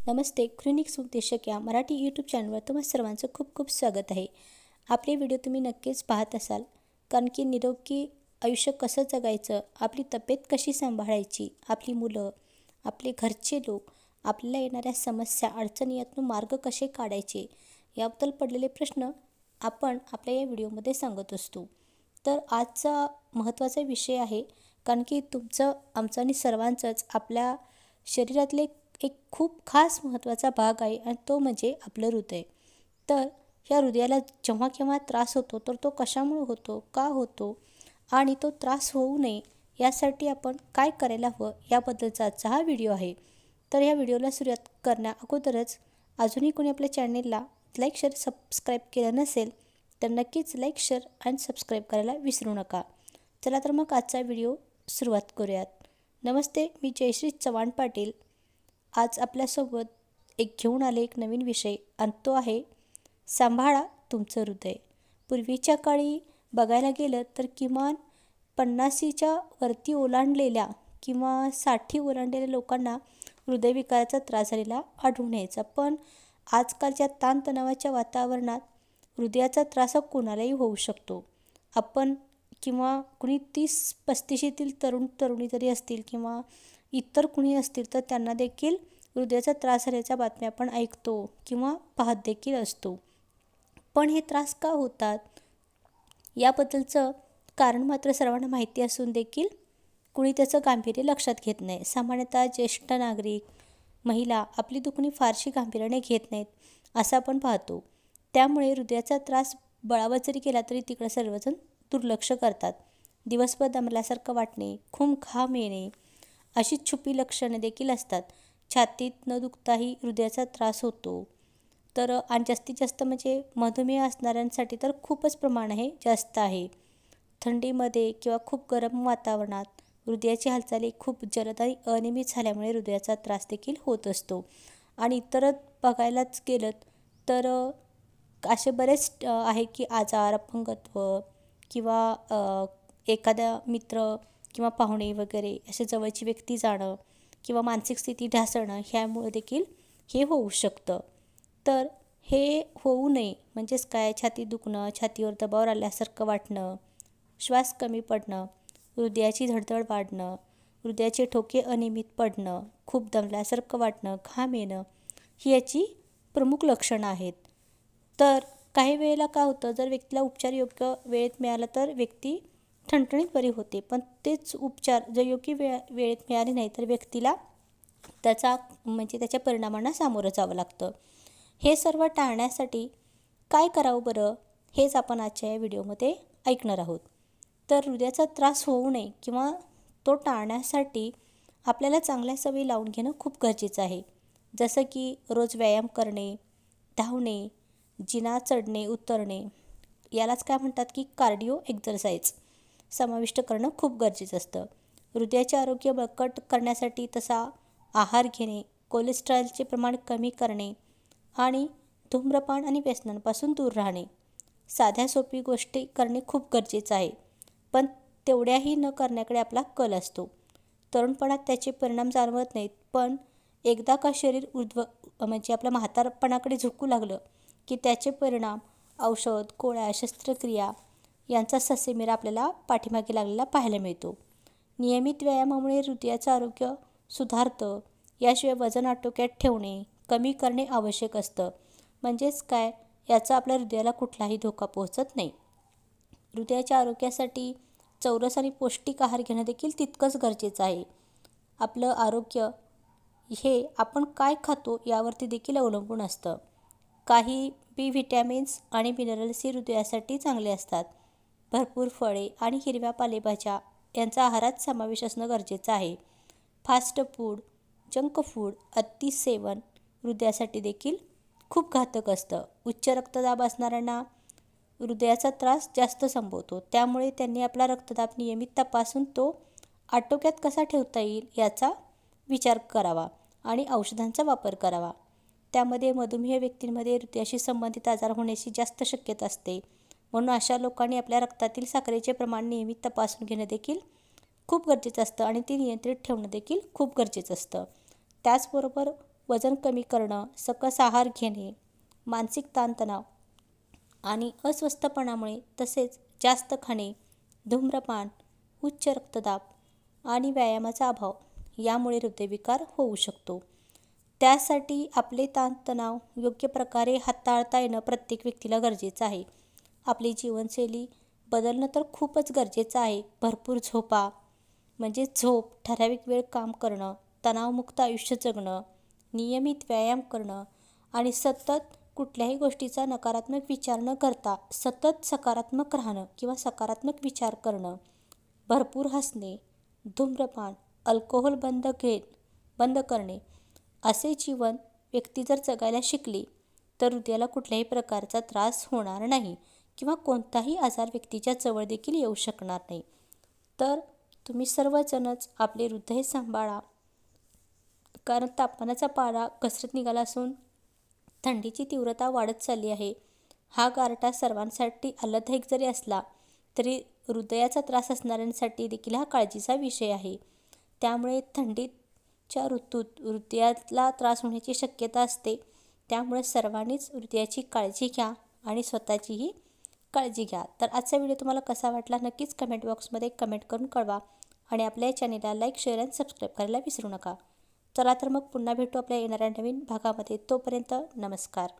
नमस्ते. Clinic उपदेशक या Marathi YouTube चॅनलवर तुम्हा सर्वांचं खूप खूप स्वागत आहे. आपले व्हिडिओ तुम्ही नक्कीच पाहत असाल, कारण की निरोगी आयुष्य कसं जगायचं, आपली तब्येत कशी सांभाळायची, आपली मुलं, आपले घरचे लोक, आपल्याला येणाऱ्या समस्या अडचणी यातून मार्ग कसे काढायचे याबद्दल पडलेले प्रश्न आपण आपल्या या व्हिडिओमध्ये सांगत असतो. तर आजचा महत्त्वाचा विषय आहे, कारण की तुमचं, आमचं आणि सर्वांचंच आपल्या शरीरातले एक खूप खास महत्त्वाचा भाग आहे आणि तो म्हणजे आपलं हृदय. तर ह्या हृदयाला जेव्हा केव्हा त्रास होतो तर तो कशामुळे होतो, का होतो आणि तो त्रास होऊ नये यासाठी आपण काय करायला हवं याबद्दलचा आजचा हा व्हिडिओ आहे. तर ह्या व्हिडिओला सुरुवात करण्या अगोदरच अजूनही कोणी आपल्या चॅनेलला लाईक शेअर सबस्क्राईब केलं नसेल तर नक्कीच लाईक शेअर आणि सबस्क्राईब करायला विसरू नका. चला तर मग आजचा व्हिडिओ सुरुवात करूयात. नमस्ते, मी जयश्री चव्हाण पाटील. आज आपल्यासोबत घेऊन आले एक नवीन विषय आणि तो आहे सांभाळा तुमचं हृदय. पूर्वीच्या काळी बघायला गेलं तर किमान 50च्या वरती ओलांडलेल्या किंवा 60 ओलांडलेल्या लोकांना हृदयविकाराचा त्रास झालेला आढळून यायचा. पण आजकालच्या ताणतणावाच्या वातावरणात हृदयाचा त्रास हा कोणालाही होऊ शकतो. आपण किंवा कुणी 30-35तील तरुणी जरी असतील किंवा इतर कुणी असतील तर त्यांना देखील हृदयाचा त्रास झाल्याच्या बातम्या आपण ऐकतो किंवा पाहत देखील असतो. पण हे त्रास का होतात याबद्दलचं कारण मात्र सर्वांना माहिती असून देखील कुणी त्याचं गांभीर्य लक्षात घेत नाही. सामान्यतः ज्येष्ठ नागरिक, महिला आपली दुखणी फारशी गांभीर्याने घेत नाहीत असं आपण पाहतो. त्यामुळे हृदयाचा त्रास बळावर जरी केला तरी तिकडे सर्वजण दुर्लक्ष करतात. दिवसभर दमल्यासारखं वाटणे, खूप घाम येणे अशी छुपी लक्षणे देखील असतात. छातीत न दुखताही हृदयाचा त्रास होतो. तर आणि जास्तीत जास्त म्हणजे मधुमेह असणाऱ्यांसाठी तर खूपच प्रमाण आहे, जास्त आहे. थंडीमध्ये किंवा खूप गरम वातावरणात हृदयाची हालचाली खूप जलद आणि अनियमित झाल्यामुळे हृदयाचा त्रास देखील होत असतो. आणि इतर बघायलाच गेलं तर असे बरेच आहे की आजार, अपंगत्व किंवा एखादा मित्र किंवा पाहुणे वगैरे असे जवळची व्यक्ती जाणं किंवा मानसिक स्थिती ढासळणं ह्यामुळे देखील हे होऊ शकतं. तर हे होऊ नये म्हणजेच काय, छाती दुखणं, छातीवर दबाव आल्यासारखं वाटणं, श्वास कमी पडणं, हृदयाची धडधड वाढणं, हृदयाचे ठोके अनियमित पडणं, खूप दमल्यासारखं वाटणं, घाम येणं ही याची प्रमुख लक्षणं आहेत. तर काही वेळेला काय होतं, जर व्यक्तीला उपचार योग्य वेळेत मिळाला तर व्यक्ती ठणठणीत बरी होते. पण तेच उपचार जर योग्य वेळेत मिळाले नाही तर व्यक्तीला त्याच्या परिणामांना सामोरं जावं लागतं. हे सर्व टाळण्यासाठी काय करावं बरं, हेच आपण आजच्या या व्हिडिओमध्ये ऐकणार आहोत. तर हृदयाचा त्रास होऊ नये किंवा तो टाळण्यासाठी आपल्याला चांगल्या सवयी लावून घेणं खूप गरजेचं आहे. जसं की रोज व्यायाम करणे, धावणे, जिना चढणे उतरणे, यालाच काय म्हणतात की कार्डिओ एक्झरसाइज समाविष्ट करणं खूप गरजेचं असतं. हृदयाचे आरोग्य बळकट करण्यासाठी तसा आहार घेणे, कोलेस्ट्रॉलचे प्रमाण कमी करणे आणि धूम्रपान आणि व्यसनांपासून दूर राहणे, साध्या सोपी गोष्टी करणे खूप गरजेचं आहे. पण तेवढ्याही न करण्याकडे आपला कल असतो. तरुणपणात त्याचे परिणाम जाणवत नाहीत, पण एकदा का शरीर म्हणजे आपल्या म्हातारपणाकडे झुकू लागलं की त्याचे परिणाम औषध, गोळ्या, शस्त्रक्रिया यांचा ससेमिरा आपल्याला पाठीमागे लागलेला पाहायला मिळतो. नियमित व्यायामामुळे हृदयाचं आरोग्य सुधारतं. याशिवाय वजन आटोक्यात ठेवणे, कमी करणे आवश्यक असतं. म्हणजेच काय, याचा आपल्या हृदयाला कुठलाही धोका पोहोचत नाही. हृदयाच्या आरोग्यासाठी चौरस आणि पौष्टिक आहार घेणं देखील तितकंच गरजेचं आहे. आपलं आरोग्य हे आपण काय खातो यावरती देखील अवलंबून असतं. काही बी व्हिटॅमिन्स आणि मिनरल्स हृदयासाठी चांगले असतात. भरपूर फळे आणि हिरव्या पालेभाज्या यांचा आहारात समावेश असणं गरजेचं आहे. फास्ट फूड, जंक फूड अति सेवन हृदयासाठी देखील खूप घातक असतं. उच्च रक्तदाब असणाऱ्यांना हृदयाचा त्रास जास्त संभवतो. त्यामुळे त्यांनी आपला रक्तदाब नियमित तपासून तो आटोक्यात कसा ठेवता येईल याचा विचार करावा आणि औषधांचा वापर करावा. त्यामध्ये मधुमेह व्यक्तींमध्ये हृदयाशी संबंधित आजार होण्याची जास्त शक्यता असते. म्हणून अशा लोकांनी आपल्या रक्तातील साखरेचे प्रमाण नियमित तपासून घेणं देखील खूप गरजेचं असतं आणि ती नियंत्रित ठेवणं देखील खूप गरजेचं असतं. त्याचबरोबर वजन कमी करणं, सकस आहार घेणे, मानसिक ताणतणाव आणि अस्वस्थपणामुळे तसेच जास्त खाणे, धूम्रपान, उच्च रक्तदाब आणि व्यायामाचा अभाव यामुळे हृदयविकार होऊ शकतो. त्यासाठी आपले ताणतणाव योग्य प्रकारे हाताळता येणं प्रत्येक व्यक्तीला गरजेचं आहे. आपली जीवनशैली बदलणं तर खूपच गरजेचं आहे. भरपूर झोपा, म्हणजे झोप, ठराविक वेळ काम करणं, तणावमुक्त आयुष्य जगणं, नियमित व्यायाम करणं आणि सतत कुठल्याही गोष्टीचा नकारात्मक विचार न करता सतत सकारात्मक राहणं किंवा सकारात्मक विचार करणं, भरपूर हसणे, धूम्रपान, अल्कोहोल बंद करणे असे जीवन व्यक्ती जर जगायला शिकली तर हृदयाला कुठल्याही प्रकारचा त्रास होणार नाही किंवा कोणताही आजार व्यक्तीच्या जवळ देखील येऊ शकणार नाही. तर तुम्ही सर्वजणच आपले हृदय सांभाळा, कारण तापमानाचा पारा घसरत निघाला असून थंडीची तीव्रता वाढत चालली आहे. हा गारठा सर्वांसाठी आल्हाददायक जरी असला तरी हृदयाचा त्रास असणाऱ्यांसाठी देखील हा काळजीचा विषय आहे. त्यामुळे थंडीच्या ऋतूत हृदयाला त्रास होण्याची शक्यता असते. त्यामुळे सर्वांनीच हृदयाची काळजी घ्या आणि स्वतःचीही काळजी घ्या. तर आजचा व्हिडिओ तुम्हाला कसा वाटला नक्कीच कमेंट बॉक्समध्ये कमेंट करून कळवा आणि आपल्या चॅनेलला लाईक, शेअर आणि सबस्क्राईब करायला विसरू नका. चला तर मग पुन्हा भेटू आपल्या येणाऱ्या नवीन भागामध्ये. तोपर्यंत नमस्कार.